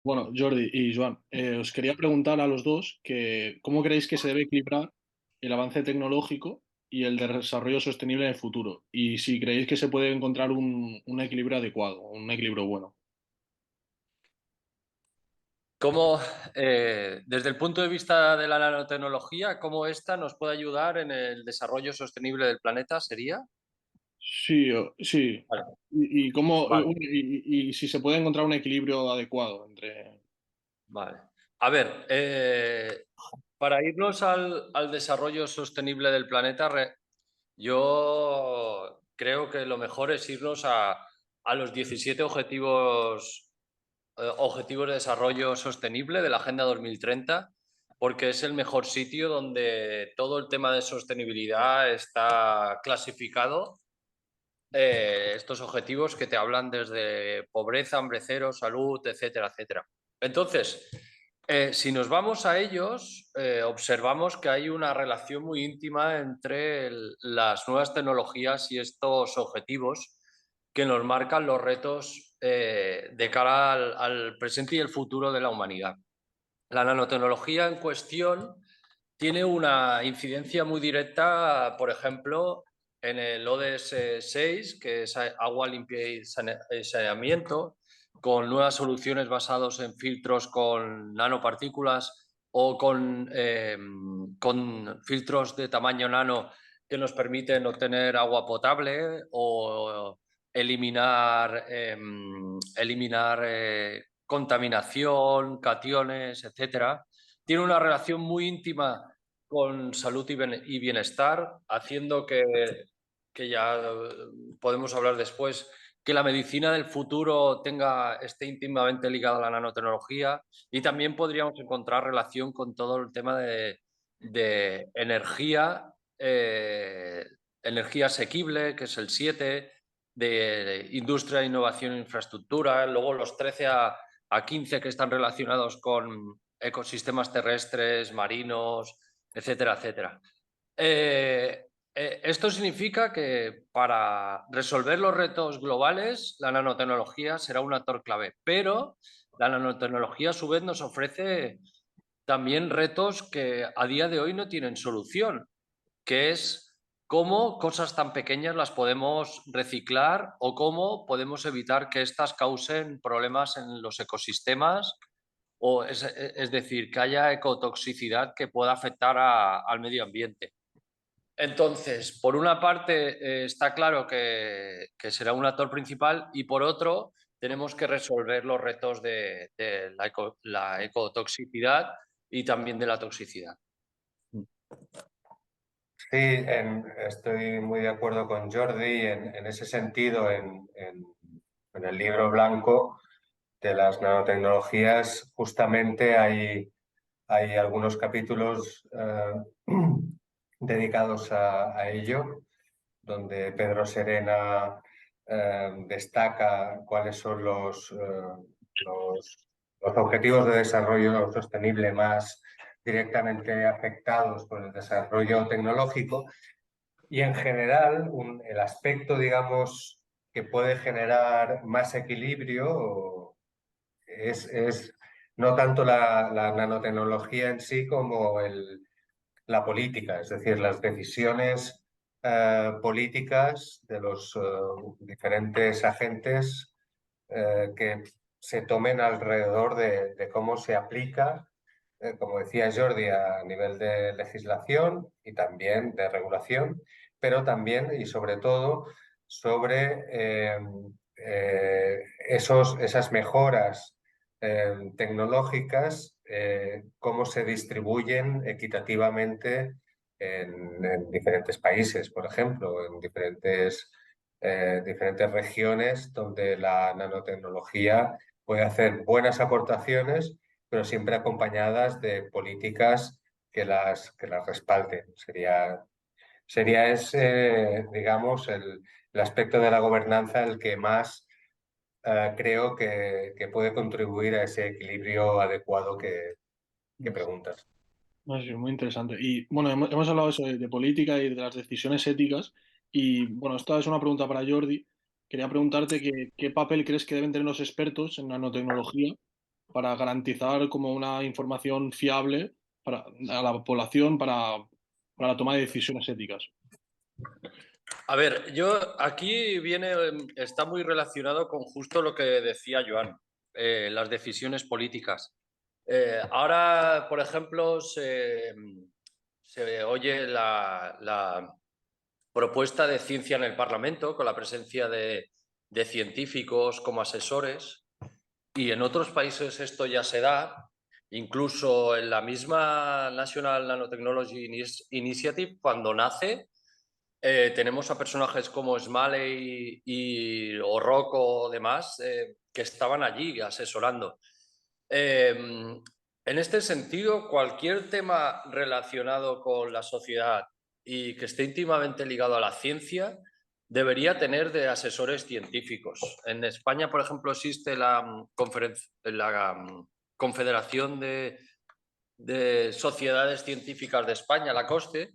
Bueno, Jordi y Joan, os quería preguntar a los dos que cómo creéis que se debe equilibrar el avance tecnológico y el desarrollo sostenible en el futuro, y si creéis que se puede encontrar un equilibrio adecuado, un equilibrio bueno. ¿Cómo, desde el punto de vista de la nanotecnología, cómo esta nos puede ayudar en el desarrollo sostenible del planeta? ¿Sería? Sí, sí. Vale, Y cómo, vale, y si se puede encontrar un equilibrio adecuado entre... vale. A ver, para irnos al desarrollo sostenible del planeta, yo creo que lo mejor es irnos a los 17 objetivos de desarrollo sostenible de la Agenda 2030, porque es el mejor sitio donde todo el tema de sostenibilidad está clasificado. Estos objetivos que te hablan desde pobreza, hambre cero, salud, etcétera, etcétera. Entonces, si nos vamos a ellos, observamos que hay una relación muy íntima entre las nuevas tecnologías y estos objetivos que nos marcan los retos de cara al presente y el futuro de la humanidad. La nanotecnología en cuestión tiene una incidencia muy directa, por ejemplo, en el ODS 6, que es agua limpia y saneamiento, con nuevas soluciones basadas en filtros con nanopartículas o con filtros de tamaño nano que nos permiten obtener agua potable o eliminar contaminación, cationes, etcétera. Tiene una relación muy íntima con salud y bienestar, haciendo que ya podemos hablar después, que la medicina del futuro esté íntimamente ligada a la nanotecnología, y también podríamos encontrar relación con todo el tema de energía, energía asequible, que es el 7, de industria, innovación e infraestructura, luego los 13 a 15 que están relacionados con ecosistemas terrestres, marinos, etcétera, etcétera. Esto significa que para resolver los retos globales, la nanotecnología será un actor clave, pero la nanotecnología a su vez nos ofrece también retos que a día de hoy no tienen solución, que es cómo cosas tan pequeñas las podemos reciclar o cómo podemos evitar que éstas causen problemas en los ecosistemas, o es decir, que haya ecotoxicidad que pueda afectar al medio ambiente. Entonces, por una parte, está claro que será un actor principal, y por otro, tenemos que resolver los retos de la ecotoxicidad y también de la toxicidad. Sí, estoy muy de acuerdo con Jordi en ese sentido. En el libro blanco de las nanotecnologías, justamente hay algunos capítulos dedicados a ello, donde Pedro Serena destaca cuáles son los, los objetivos de desarrollo sostenible más directamente afectados por el desarrollo tecnológico. Y en general, el aspecto, digamos, que puede generar más equilibrio es no tanto la nanotecnología en sí como la política, es decir, las decisiones políticas de los diferentes agentes que se tomen alrededor de cómo se aplica, como decía Jordi, a nivel de legislación y también de regulación, pero también y sobre todo sobre esas mejoras tecnológicas, cómo se distribuyen equitativamente en diferentes países, por ejemplo, en diferentes regiones donde la nanotecnología puede hacer buenas aportaciones, pero siempre acompañadas de políticas que las respalden. Sería ese, digamos, el aspecto de la gobernanza el que más creo que puede contribuir a ese equilibrio adecuado que preguntas. No sé, muy interesante. Y bueno, hemos hablado eso de política y de las decisiones éticas. Y bueno, esta es una pregunta para Jordi. Quería preguntarte qué papel crees que deben tener los expertos en nanotecnología para garantizar como una información fiable a la población para la toma de decisiones éticas? A ver, yo aquí está muy relacionado con justo lo que decía Joan, las decisiones políticas. Ahora, por ejemplo, se oye la propuesta de ciencia en el Parlamento con la presencia de científicos como asesores, y en otros países esto ya se da. Incluso en la misma National Nanotechnology Initiative, cuando nace, tenemos a personajes como Smalley o Rocco o demás que estaban allí asesorando. En este sentido, cualquier tema relacionado con la sociedad y que esté íntimamente ligado a la ciencia debería tener de asesores científicos. En España, por ejemplo, existe la Confederación de Sociedades Científicas de España, la COSCE,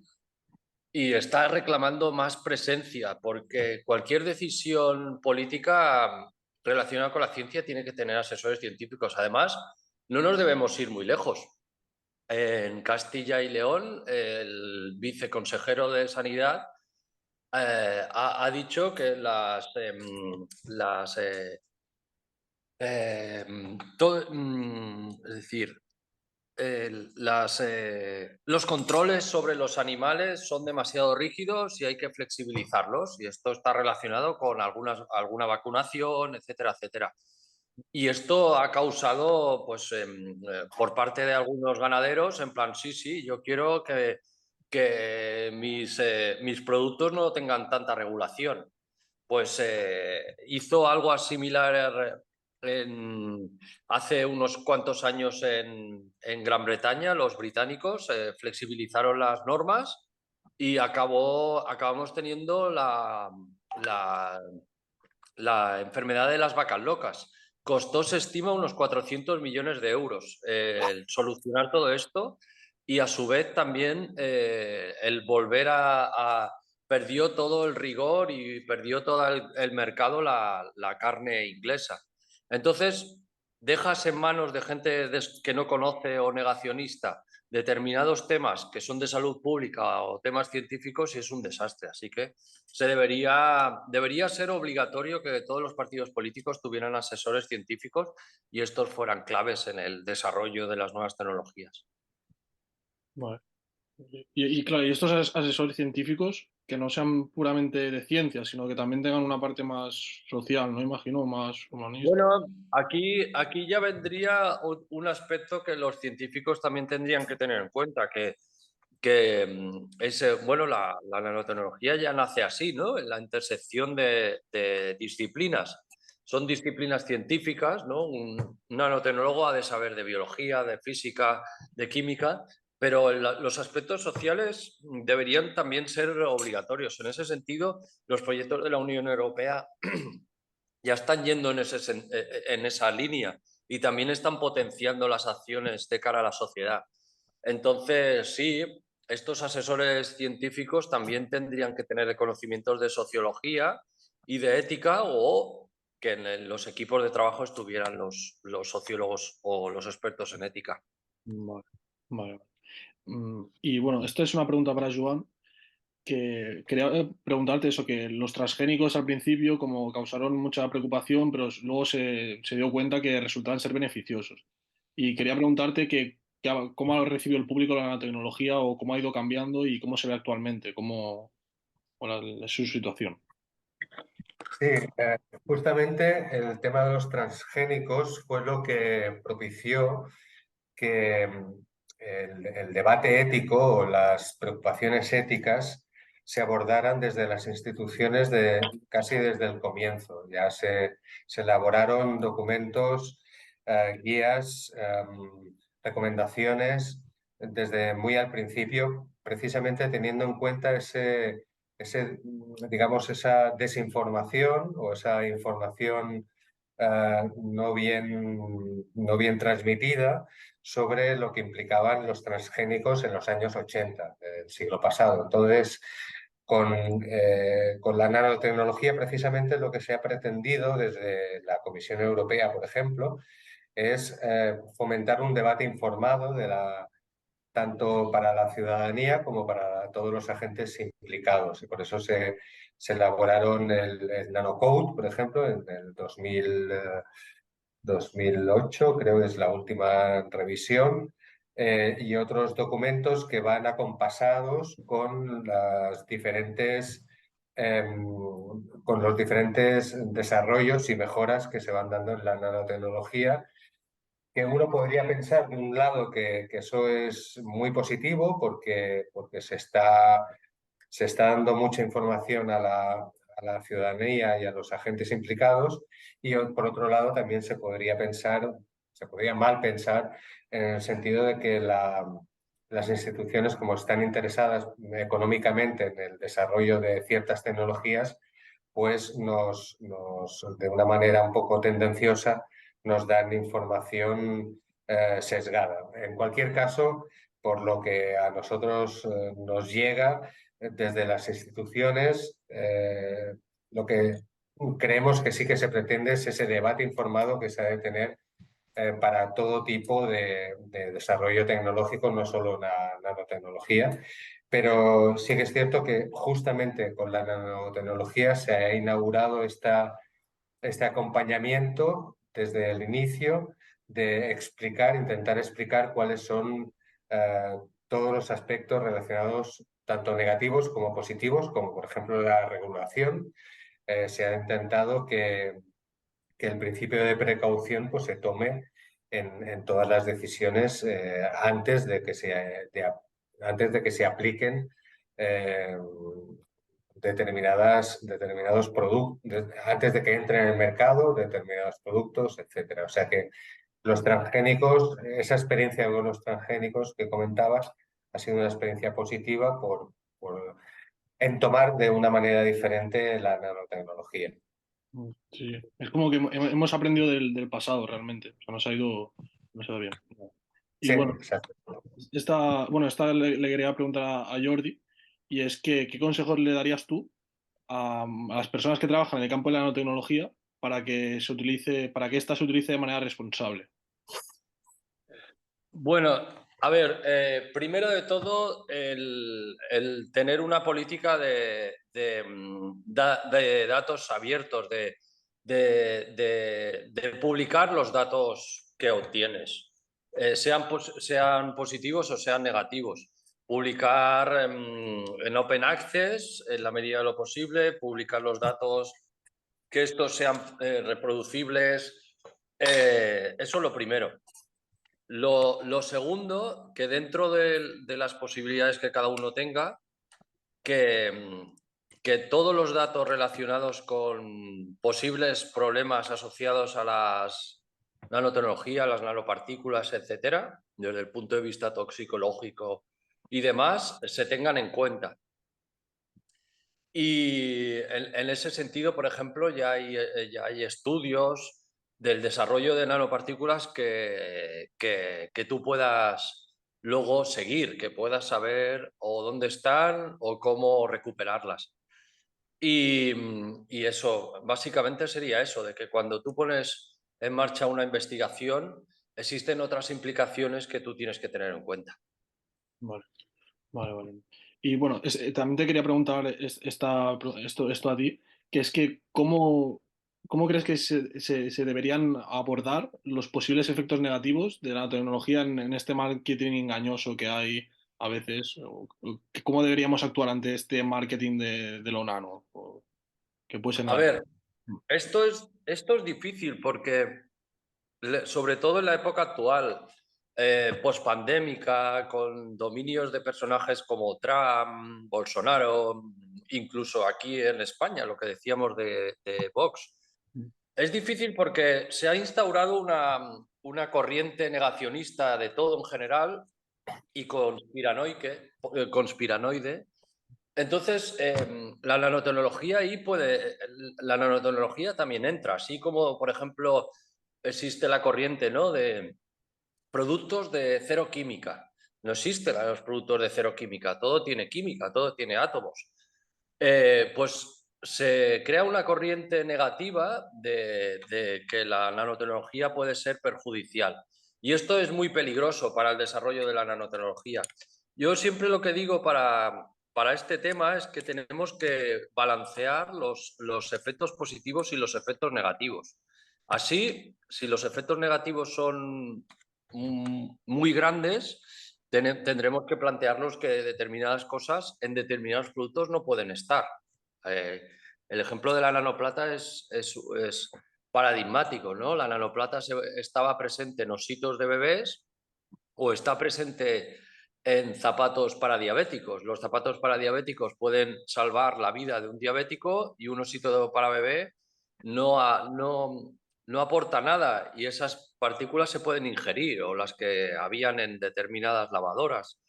y está reclamando más presencia, porque cualquier decisión política relacionada con la ciencia tiene que tener asesores científicos. Además, no nos debemos ir muy lejos. En Castilla y León, el viceconsejero de Sanidad ha dicho que es decir, los controles sobre los animales son demasiado rígidos y hay que flexibilizarlos, y esto está relacionado con alguna vacunación, etcétera, etcétera. Y esto ha causado, pues, por parte de algunos ganaderos, en plan, sí, yo quiero que mis productos no tengan tanta regulación. Pues hizo algo similar hace unos cuantos años en Gran Bretaña. Los británicos flexibilizaron las normas y acabamos teniendo la enfermedad de las vacas locas. Costó, se estima, unos 400 millones de euros el solucionar todo esto, y a su vez también el volver perdió todo el rigor y perdió todo el mercado la carne inglesa. Entonces, dejas en manos de gente que no conoce o negacionista determinados temas que son de salud pública o temas científicos y es un desastre. Así que debería ser obligatorio que todos los partidos políticos tuvieran asesores científicos y estos fueran claves en el desarrollo de las nuevas tecnologías. Vale. Claro, y estos asesores científicos que no sean puramente de ciencia, sino que también tengan una parte más social, ¿no? Imagino, más humanista. Bueno, aquí ya vendría un aspecto que los científicos también tendrían que tener en cuenta, que bueno, la nanotecnología ya nace así, ¿no? En la intersección de disciplinas. Son disciplinas científicas, ¿no? Un nanotecnólogo ha de saber de biología, de física, de química, pero los aspectos sociales deberían también ser obligatorios. En ese sentido, los proyectos de la Unión Europea ya están yendo en esa línea y también están potenciando las acciones de cara a la sociedad. Entonces, sí, estos asesores científicos también tendrían que tener conocimientos de sociología y de ética, o que en los equipos de trabajo estuvieran los sociólogos o los expertos en ética. Vale, vale. Y bueno, esta es una pregunta para Joan, que quería preguntarte eso, que los transgénicos al principio como causaron mucha preocupación, pero luego se dio cuenta que resultaban ser beneficiosos. Y quería preguntarte cómo ha recibido el público la nanotecnología o cómo ha ido cambiando y cómo se ve actualmente, cuál es su situación. Sí, justamente el tema de los transgénicos fue lo que propició que el debate ético o las preocupaciones éticas se abordaran desde las instituciones casi desde el comienzo. Ya se elaboraron documentos, guías, recomendaciones desde muy al principio, precisamente teniendo en cuenta digamos, esa desinformación o esa información no bien transmitida sobre lo que implicaban los transgénicos en los años 80 del siglo pasado. Entonces, con la nanotecnología, precisamente lo que se ha pretendido desde la Comisión Europea, por ejemplo, es fomentar un debate informado tanto para la ciudadanía como para todos los agentes implicados. Y por eso se elaboraron el Nanocode, por ejemplo, en el 2008, creo que es la última revisión, y otros documentos que van acompasados con los diferentes desarrollos y mejoras que se van dando en la nanotecnología, que uno podría pensar de un lado que eso es muy positivo porque se está dando mucha información a la ciudadanía y a los agentes implicados, y por otro lado también se podría mal pensar en el sentido de que las instituciones, como están interesadas económicamente en el desarrollo de ciertas tecnologías, pues de una manera un poco tendenciosa nos dan información sesgada. En cualquier caso, por lo que a nosotros nos llega desde las instituciones, lo que creemos que sí que se pretende es ese debate informado que se ha de tener para todo tipo de desarrollo tecnológico, no solo la nanotecnología. Pero sí que es cierto que justamente con la nanotecnología se ha inaugurado este acompañamiento desde el inicio de intentar explicar cuáles son todos los aspectos relacionados, tanto negativos como positivos, como por ejemplo la regulación. Se ha intentado que el principio de precaución pues, se tome en todas las decisiones antes de que se apliquen eh, determinados productos, antes de que entren en el mercado determinados productos, etcétera. O sea que los transgénicos, esa experiencia con los transgénicos que comentabas, ha sido una experiencia positiva en tomar de una manera diferente la nanotecnología. Sí, es como que hemos aprendido del pasado realmente. O sea, nos ha ido bien. Y Sí, bueno, exacto. esta le quería preguntar a Jordi, y es que, ¿qué consejos le darías tú a las personas que trabajan en el campo de la nanotecnología para que ésta se utilice de manera responsable? Bueno, a ver, primero de todo, el tener una política de datos abiertos, de publicar los datos que obtienes, sean positivos o sean negativos. Publicar en open access, en la medida de lo posible, publicar los datos, que estos sean reproducibles. Eso es lo primero. Lo segundo, que dentro de las posibilidades que cada uno tenga, que todos los datos relacionados con posibles problemas asociados a las nanotecnologías, las nanopartículas, etcétera, desde el punto de vista toxicológico y demás, se tengan en cuenta. Y en ese sentido, por ejemplo, ya hay estudios del desarrollo de nanopartículas que tú puedas luego seguir, que puedas saber o dónde están o cómo recuperarlas. Y eso, básicamente sería eso, de que cuando tú pones en marcha una investigación, existen otras implicaciones que tú tienes que tener en cuenta. Vale, vale, vale. Y bueno, también te quería preguntar esto a ti, que es que ¿cómo crees que se deberían abordar los posibles efectos negativos de la tecnología en este marketing engañoso que hay a veces? ¿Cómo deberíamos actuar ante este marketing de lo nano? Que puede ser A negativo. ver, esto es difícil porque sobre todo en la época actual, pospandémica, con dominios de personajes como Trump, Bolsonaro, incluso aquí en España, lo que decíamos de Vox. Es difícil porque se ha instaurado una corriente negacionista de todo en general y conspiranoide. Entonces, la nanotecnología también entra, así como, por ejemplo, existe la corriente, ¿no?, de productos de cero química. No existen los productos de cero química, todo tiene química, todo tiene átomos. Pues se crea una corriente negativa de que la nanotecnología puede ser perjudicial. Y esto es muy peligroso para el desarrollo de la nanotecnología. Yo siempre lo que digo para este tema es que tenemos que balancear los efectos positivos y los efectos negativos. Así, si los efectos negativos son muy grandes, tendremos que plantearnos que determinadas cosas en determinados productos no pueden estar. El ejemplo de la nanoplata es paradigmático, ¿no? La nanoplata estaba presente en ositos de bebés o está presente en zapatos para diabéticos. Los zapatos para diabéticos pueden salvar la vida de un diabético y un osito para bebé no aporta nada y esas partículas se pueden ingerir o las que habían en determinadas lavadoras.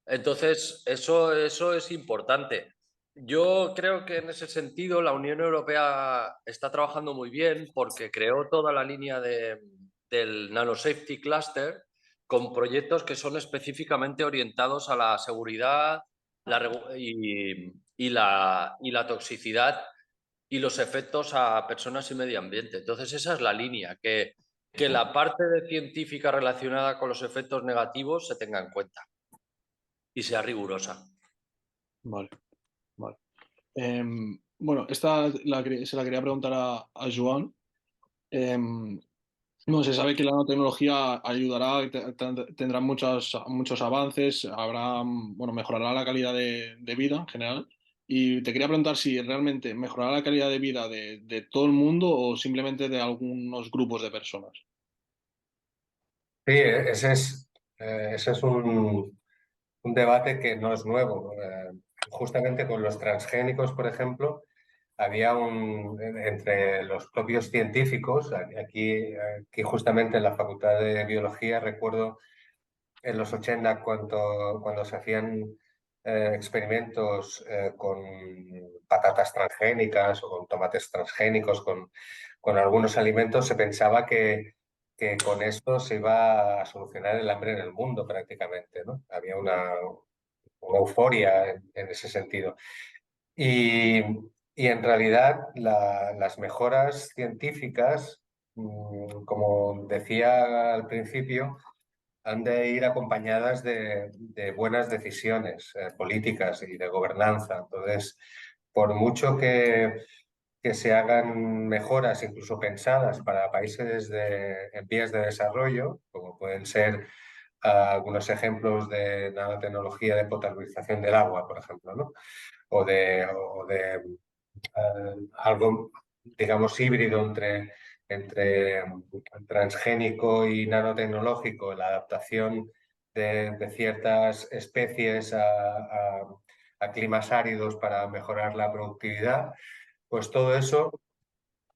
Entonces, eso es importante. Yo creo que en ese sentido la Unión Europea está trabajando muy bien porque creó toda la línea del Nanosafety Cluster con proyectos que son específicamente orientados a la seguridad y la toxicidad y los efectos a personas y medio ambiente. Entonces, esa es la línea, que la parte científica relacionada con los efectos negativos se tenga en cuenta y sea rigurosa. Vale, vale. Bueno, esta se la quería preguntar a Joan. No, se sabe que la nanotecnología ayudará, tendrá muchos avances, habrá, bueno, mejorará la calidad de vida en general. Y te quería preguntar si realmente mejorará la calidad de vida de todo el mundo o simplemente de algunos grupos de personas. Sí, ese es un debate que no es nuevo. Justamente con los transgénicos, por ejemplo, había entre los propios científicos, aquí justamente en la Facultad de Biología, recuerdo en los 80 cuando se hacían experimentos con patatas transgénicas o con tomates transgénicos, con algunos alimentos, se pensaba que con esto se iba a solucionar el hambre en el mundo prácticamente, ¿no? Había una euforia en ese sentido. Y, y en realidad las mejoras científicas, como decía al principio, han de ir acompañadas de buenas decisiones políticas y de gobernanza. Entonces, por mucho que se hagan mejoras, incluso pensadas para países en vías de desarrollo, como pueden ser algunos ejemplos de nanotecnología de potabilización del agua, por ejemplo, ¿no? O de algo, digamos, híbrido entre transgénico y nanotecnológico, la adaptación de ciertas especies a climas áridos para mejorar la productividad, pues todo eso,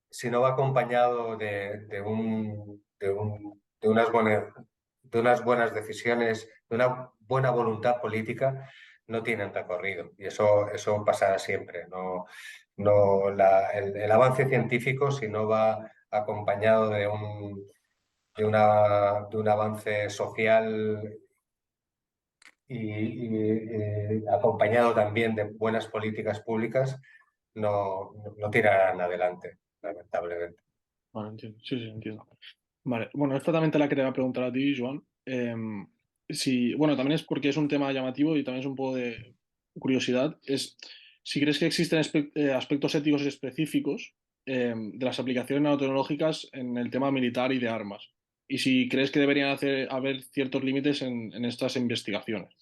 si no va acompañado de unas buenas decisiones, de una buena voluntad política, no tienen recorrido. Y eso pasará siempre. El avance científico, si no va acompañado de un avance social y acompañado también de buenas políticas públicas, no tirarán adelante, lamentablemente. Vale, entiendo. Sí, sí, entiendo. Vale, bueno, esta también te la quería preguntar a ti, Joan. Bueno, también es porque es un tema llamativo y también es un poco de curiosidad. Si crees que existen aspectos éticos específicos de las aplicaciones nanotecnológicas en el tema militar y de armas. Y si crees que deberían haber ciertos límites en estas investigaciones.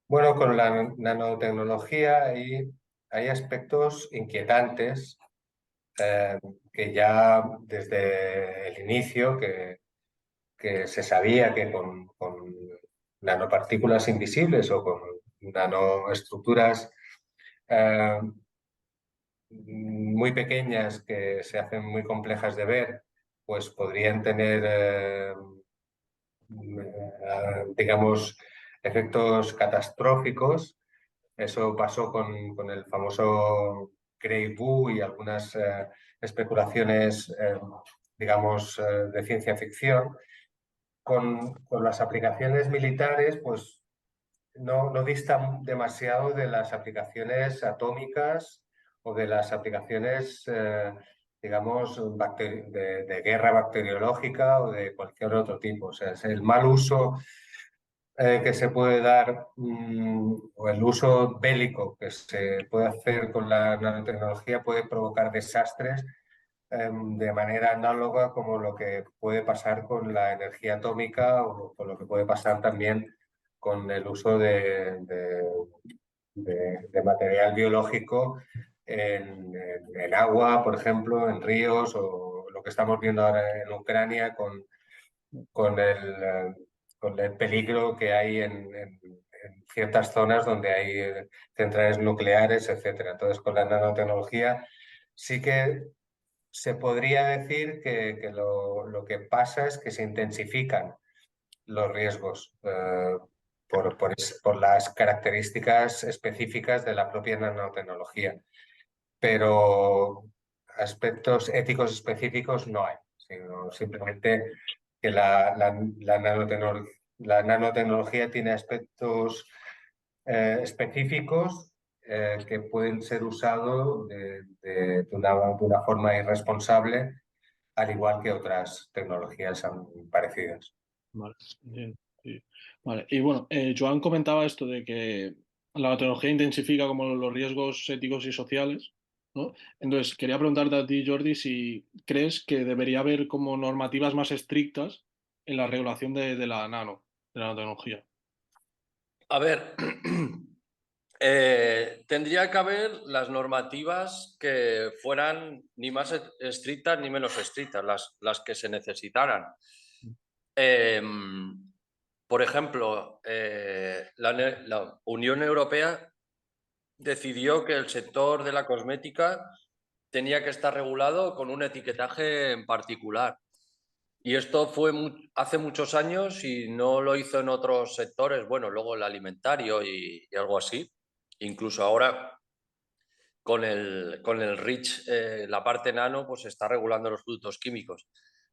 Bueno, con la nanotecnología hay aspectos inquietantes que ya desde el inicio, que se sabía que con nanopartículas invisibles o con nanoestructuras eh, muy pequeñas que se hacen muy complejas de ver, pues podrían tener, digamos, efectos catastróficos. Eso pasó con el famoso Grey Goo y algunas especulaciones, digamos, de ciencia ficción. Con las aplicaciones militares, pues no dista demasiado de las aplicaciones atómicas o de las aplicaciones, digamos, de guerra bacteriológica o de cualquier otro tipo. O sea, es el mal uso que se puede dar o el uso bélico que se puede hacer con la nanotecnología puede provocar desastres de manera análoga como lo que puede pasar con la energía atómica o con lo que puede pasar también con el uso de material biológico en agua, por ejemplo, en ríos o lo que estamos viendo ahora en Ucrania con con el peligro que hay en ciertas zonas donde hay centrales nucleares, etcétera. Entonces, con la nanotecnología sí que se podría decir que lo que pasa es que se intensifican los riesgos por las características específicas de la propia nanotecnología, pero aspectos éticos específicos no hay, sino simplemente que la nanotecnología tiene aspectos específicos que pueden ser usados de una forma irresponsable, al igual que otras tecnologías parecidas. Vale, entiendo, sí. Vale, y bueno, Joan comentaba esto de que la tecnología intensifica como los riesgos éticos y sociales, ¿no? Entonces, quería preguntarte a ti, Jordi, si crees que debería haber como normativas más estrictas en la regulación de la de la nanotecnología. A ver, tendría que haber las normativas que fueran ni más estrictas ni menos estrictas, las que se necesitaran. Por ejemplo, la Unión Europea decidió que el sector de la cosmética tenía que estar regulado con un etiquetaje en particular. Y esto fue hace muchos años y no lo hizo en otros sectores, bueno, luego el alimentario y algo así. Incluso ahora con el REACH, la parte nano, pues se está regulando los productos químicos.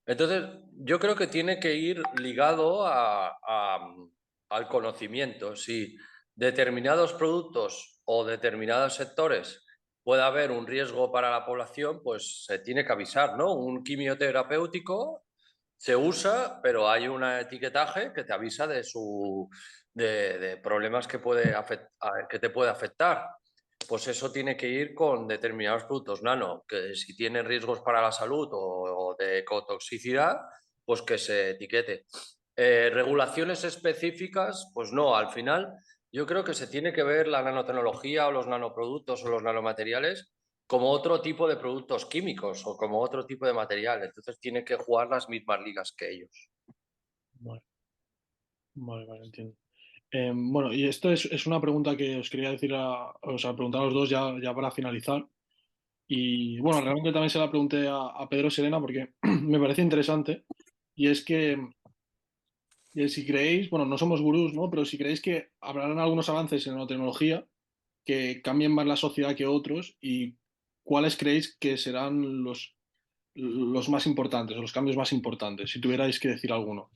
Entonces, yo creo que tiene que ir ligado al conocimiento. Si determinados productos o determinados sectores puede haber un riesgo para la población, pues se tiene que avisar, ¿no? Un quimioterapéutico se usa, pero hay un etiquetaje que te avisa de problemas que que te puede afectar. Pues eso tiene que ir con determinados productos nano, que si tienen riesgos para la salud o de ecotoxicidad, pues que se etiquete. Regulaciones específicas, pues no, al final yo creo que se tiene que ver la nanotecnología o los nanoproductos o los nanomateriales como otro tipo de productos químicos o como otro tipo de material. Entonces tiene que jugar las mismas ligas que ellos. Vale, vale, entiendo. Bueno, y esto es una pregunta que os quería decir o sea, preguntar a los dos ya para finalizar. Y bueno, realmente también se la pregunté a Pedro Serena porque me parece interesante. Y es que si creéis, bueno, no somos gurús, ¿no? Pero si creéis que habrán algunos avances en la tecnología que cambien más la sociedad que otros y cuáles creéis que serán los más importantes o los cambios más importantes, si tuvierais que decir alguno.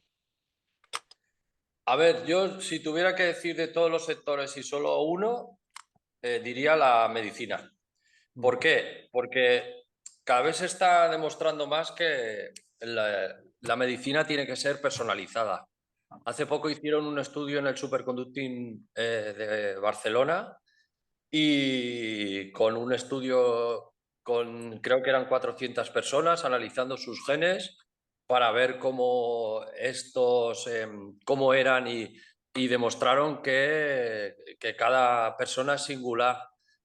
A ver, yo si tuviera que decir de todos los sectores y solo uno, diría la medicina. ¿Por qué? Porque cada vez se está demostrando más que la medicina tiene que ser personalizada. Hace poco hicieron un estudio en el Superconducting de Barcelona y con un estudio con, creo que eran 400 personas analizando sus genes para ver cómo eran y demostraron que cada persona es singular.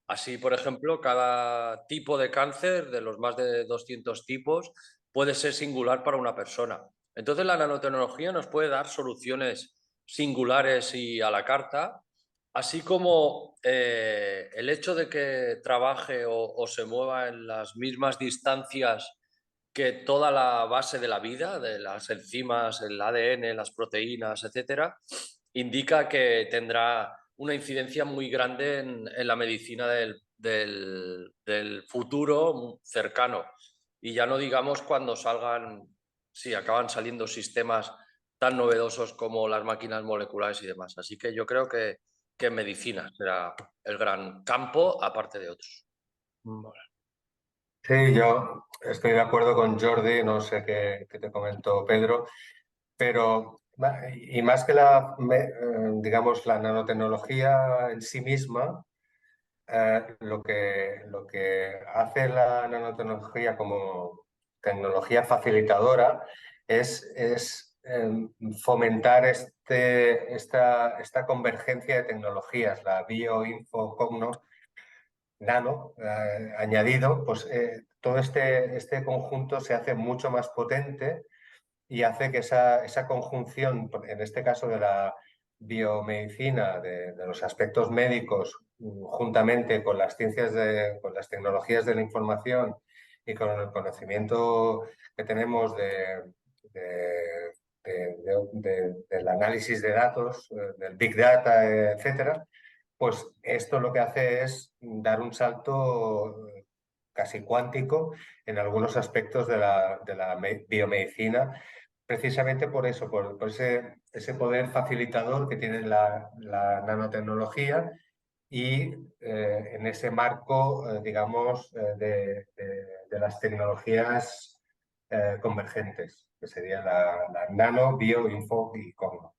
Así, por ejemplo, cada tipo de cáncer, de los más de 200 tipos, puede ser singular para una persona. Entonces, la nanotecnología nos puede dar soluciones singulares y a la carta, así como el hecho de que trabaje o se mueva en las mismas distancias que toda la base de la vida, de las enzimas, el ADN, las proteínas, etcétera, indica que tendrá una incidencia muy grande en la medicina del futuro cercano. Y ya no digamos cuando salgan, si acaban saliendo sistemas tan novedosos como las máquinas moleculares y demás. Así que yo creo que medicina será el gran campo, aparte de otros. Vale. Sí, yo estoy de acuerdo con Jordi, no sé qué te comentó Pedro, pero y más que digamos, la nanotecnología en sí misma, lo que hace la nanotecnología como tecnología facilitadora es fomentar esta convergencia de tecnologías, la bio, info, nano añadido, pues todo este conjunto se hace mucho más potente y hace que esa conjunción, en este caso de la biomedicina, de los aspectos médicos, juntamente con las ciencias, con las tecnologías de la información y con el conocimiento que tenemos del análisis de datos, del Big Data, etcétera, pues esto lo que hace es dar un salto casi cuántico en algunos aspectos de la biomedicina, precisamente por eso, por ese poder facilitador que tiene la nanotecnología y en ese marco, digamos, de las tecnologías convergentes, que sería la nano, bio, info y cogno.